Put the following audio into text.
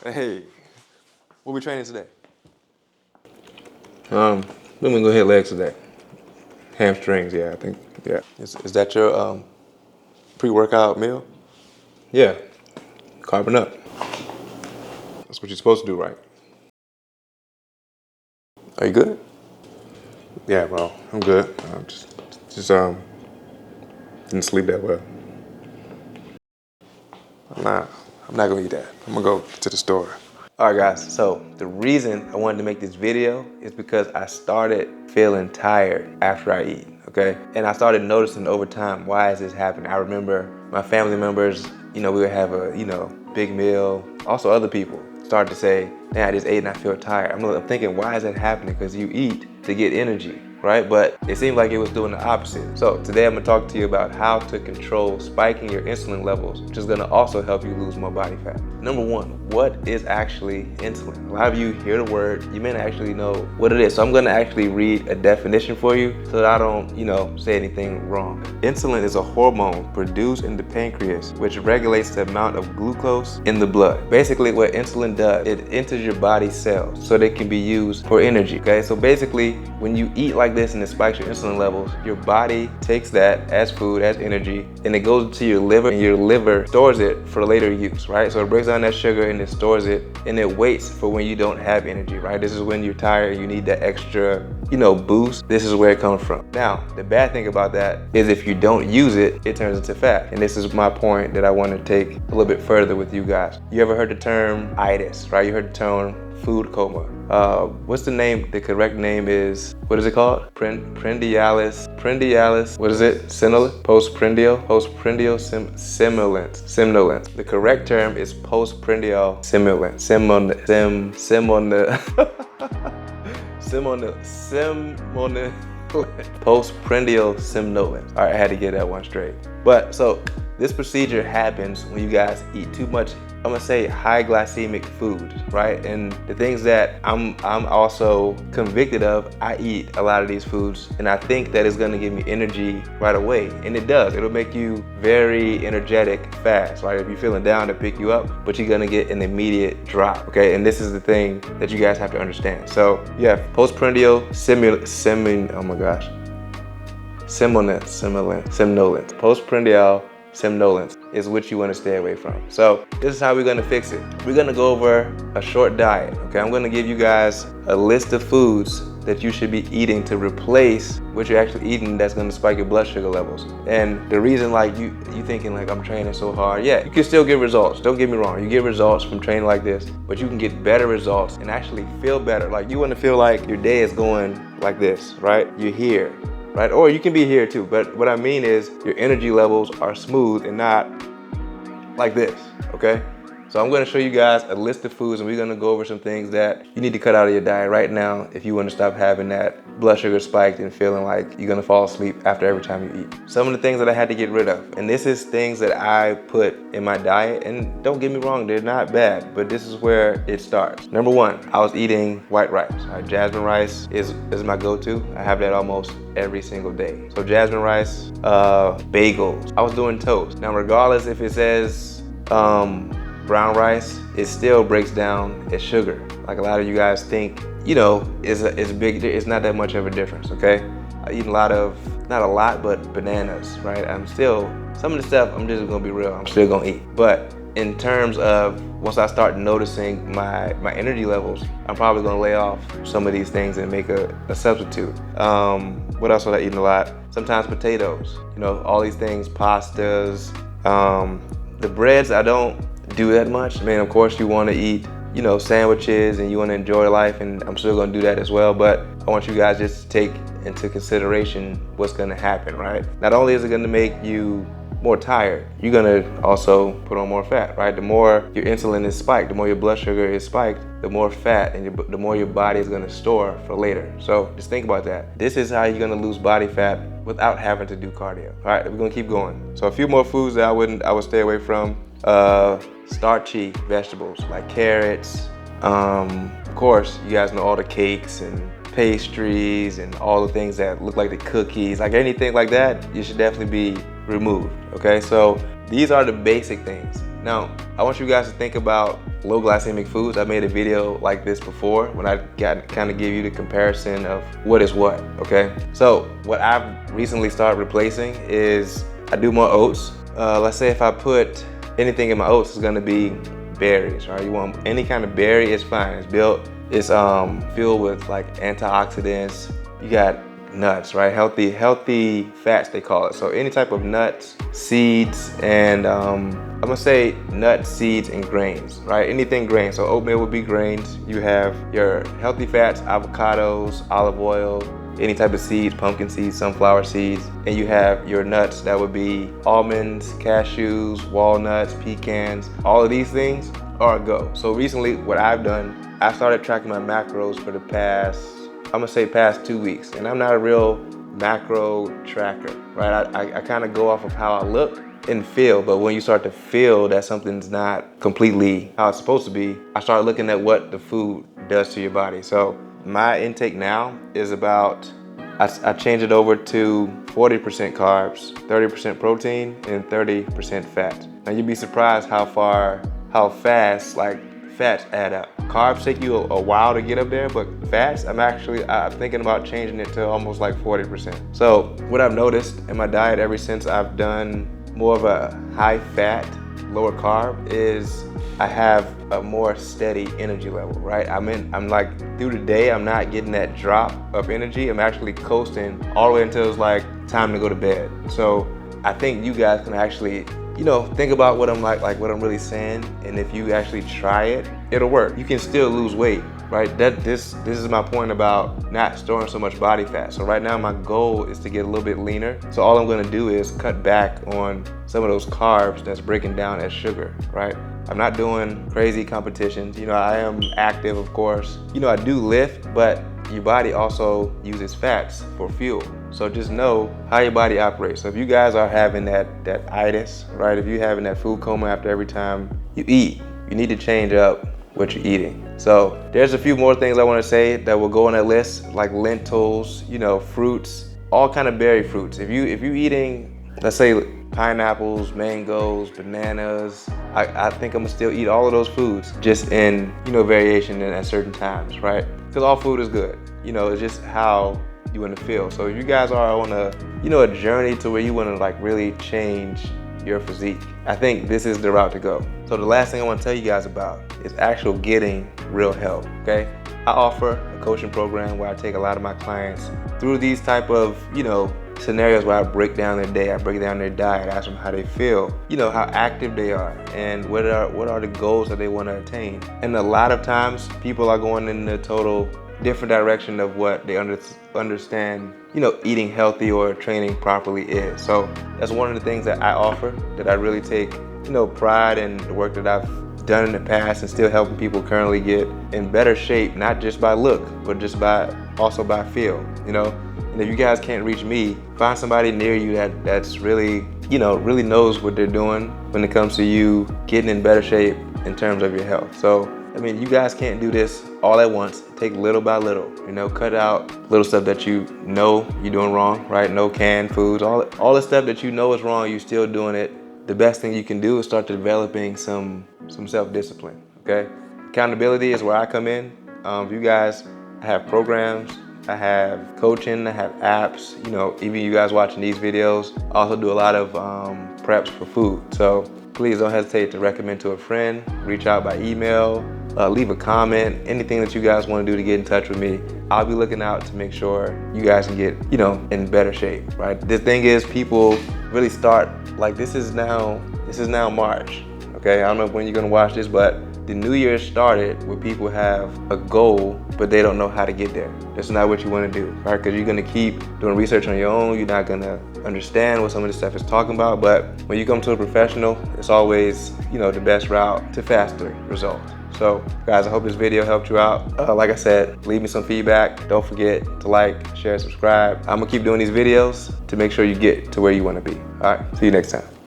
Hey, what we training today? We're gonna go hit legs today. Hamstrings, yeah, I think. Yeah. Is that your pre-workout meal? Yeah. Carbon up. That's what you're supposed to do, right? Are you good? Yeah, bro. I'm good. Just didn't sleep that well. Nah, I'm not gonna eat that. I'm gonna go to the store. All right, guys, so the reason I wanted to make this video is because I started feeling tired after I eat, okay? And I started noticing over time, why is this happening? I remember my family members, we would have a, big meal. Also other people start to say, man, I just ate and I feel tired. I'm thinking, why is that happening? Because you eat to get energy, right? But it seemed like it was doing the opposite. So today I'm gonna talk to you about how to control spiking your insulin levels, which is gonna also help you lose more body fat. Number one, what is actually insulin? A lot of you hear the word, you may not actually know what it is. So I'm gonna actually read a definition for you so that I don't, say anything wrong. Insulin is a hormone produced in the pancreas, which regulates the amount of glucose in the blood. Basically what insulin does, it enters your body cells so they can be used for energy, okay? So basically, when you eat like this and it spikes your insulin levels, your body takes that as food, as energy, and it goes to your liver, and your liver stores it for later use, right? So it breaks down that sugar and it stores it, and it waits for when you don't have energy, right? This is when you're tired and you need that extra, boost. This is where it comes from. Now, the bad thing about that is if you don't use it, it turns into fat. And this is my point that I want to take a little bit further with you guys. You ever heard the term itis, right? You heard the term food coma. What's the name? The correct name is, what is it called? Prendialis, what is it? Postprandial somnolence. The correct term is postprandial somnolence. Postprandial somnolence. All right, I had to get that one straight. But so this procedure happens when you guys eat too much, I'm gonna say high glycemic foods, right? And the things that I'm also convicted of, I eat a lot of these foods and I think that it's gonna give me energy right away. And it does, it'll make you very energetic fast, right? If you're feeling down, to pick you up, but you're gonna get an immediate drop, okay? And this is the thing that you guys have to understand. So you have postprandial somnolence. Postprandial somnolence is what you want to stay away from. So this is how we're going to fix it. We're going to go over a short diet, okay? I'm going to give you guys a list of foods that you should be eating to replace what you're actually eating that's going to spike your blood sugar levels. And the reason, like, you thinking like, I'm training so hard, yeah, you can still get results. Don't get me wrong, you get results from training like this, but you can get better results and actually feel better. Like, you want to feel like your day is going like this, right? You're here, right? Or you can be here too, but what I mean is your energy levels are smooth and not like this, okay? So I'm gonna show you guys a list of foods and we're gonna go over some things that you need to cut out of your diet right now if you wanna stop having that blood sugar spiked and feeling like you're gonna fall asleep after every time you eat. Some of the things that I had to get rid of, and this is things that I put in my diet, and don't get me wrong, they're not bad, but this is where it starts. Number one, I was eating white rice. Jasmine rice is my go-to. I have that almost every single day. So jasmine rice, bagels. I was doing toast. Now regardless if it says brown rice, it still breaks down as sugar. Like a lot of you guys think, it's big, it's not that much of a difference, okay? I eat a lot of, not a lot, but bananas, right? Some of the stuff, I'm just gonna be real, I'm still gonna eat. But in terms of, once I start noticing my energy levels, I'm probably gonna lay off some of these things and make a substitute. What else was I eating a lot? Sometimes potatoes, all these things, pastas. The breads, I don't do that much. I mean, of course you wanna eat, sandwiches and you wanna enjoy life, and I'm still gonna do that as well, but I want you guys just to take into consideration what's gonna happen, right? Not only is it gonna make you more tired, you're gonna also put on more fat, right? The more your insulin is spiked, the more your blood sugar is spiked, the more fat and the more your body is gonna store for later. So just think about that. This is how you're gonna lose body fat without having to do cardio. All right, we're gonna keep going. So a few more foods that I would stay away from. Starchy vegetables like carrots. Of course, you guys know all the cakes and pastries and all the things that look like the cookies, like anything like that, you should definitely be removed, okay? So these are the basic things. Now, I want you guys to think about low glycemic foods. I made a video like this before when I kind of give you the comparison of what is what, okay? So what I've recently started replacing is I do more oats. Let's say if I put anything in my oats, it's gonna be berries, right? You want any kind of berry, it's fine. It's filled with like antioxidants. You got nuts, right? Healthy fats, they call it. So any type of nuts, seeds, and I'm gonna say nuts, seeds, and grains, right? Anything grain. So oatmeal would be grains. You have your healthy fats, avocados, olive oil, any type of seeds, pumpkin seeds, sunflower seeds, and you have your nuts. That would be almonds, cashews, walnuts, pecans. All of these things are a go. So recently, what I've done, I started tracking my macros for the past 2 weeks, and I'm not a real macro tracker, right? I kind of go off of how I look and feel, but when you start to feel that something's not completely how it's supposed to be, I start looking at what the food does to your body. So my intake now is about, I change it over to 40% carbs, 30% protein, and 30% fat. Now you'd be surprised how fast like fats add up. Carbs take you a while to get up there, but fats, I'm thinking about changing it to almost like 40%. So what I've noticed in my diet ever since I've done more of a high fat, lower carb is I have a more steady energy level, right? I'm like through the day, I'm not getting that drop of energy. I'm actually coasting all the way until it's like time to go to bed. So I think you guys can actually, think about what I'm like what I'm really saying, and if you actually try it, it'll work. You can still lose weight, right? This is my point about not storing so much body fat. So right now my goal is to get a little bit leaner. So all I'm gonna do is cut back on some of those carbs that's breaking down as sugar, right? I'm not doing crazy competitions. I am active, of course. I do lift, but your body also uses fats for fuel. So just know how your body operates. So if you guys are having that itis, right? If you're having that food coma after every time you eat, you need to change up what you're eating. So there's a few more things I want to say that will go on that list, like lentils, fruits, all kind of berry fruits. If you eating, let's say, pineapples, mangoes, bananas, I think I'm gonna still eat all of those foods, just in variation and at certain times, right? Because all food is good. It's just how you want to feel. So if you guys are on a journey to where you want to like really change your physique, I think this is the route to go. So the last thing I want to tell you guys about is actual getting real help, okay? I offer a coaching program where I take a lot of my clients through these type of, scenarios where I break down their day, I break down their diet, ask them how they feel, how active they are, and what are the goals that they want to attain. And a lot of times people are going in the total different direction of what they understand, eating healthy or training properly is. So that's one of the things that I offer, that I really take, pride in the work that I've done in the past and still helping people currently get in better shape, not just by look, but just also by feel, And if you guys can't reach me, find somebody near you that's really, really knows what they're doing when it comes to you getting in better shape in terms of your health. So, you guys can't do this all at once. Take little by little, cut out little stuff that you're doing wrong, right? No canned foods, all the stuff that is wrong, you're still doing it. The best thing you can do is start developing some self-discipline, okay? Accountability is where I come in. You guys have programs, I have coaching, I have apps, even you guys watching these videos. I also do a lot of preps for food. So please don't hesitate to recommend to a friend, reach out by email, leave a comment, anything that you guys want to do to get in touch with me. I'll be looking out to make sure you guys can get, in better shape, right? The thing is, people really start, like this is now March, okay? I don't know when you're gonna watch this, but the new year started where people have a goal, but they don't know how to get there. That's not what you want to do, right? Because you're gonna keep doing research on your own. You're not gonna understand what some of this stuff is talking about. But when you come to a professional, it's always, the best route to faster results. So guys, I hope this video helped you out. Like I said, leave me some feedback. Don't forget to like, share, subscribe. I'm gonna keep doing these videos to make sure you get to where you want to be. All right, see you next time.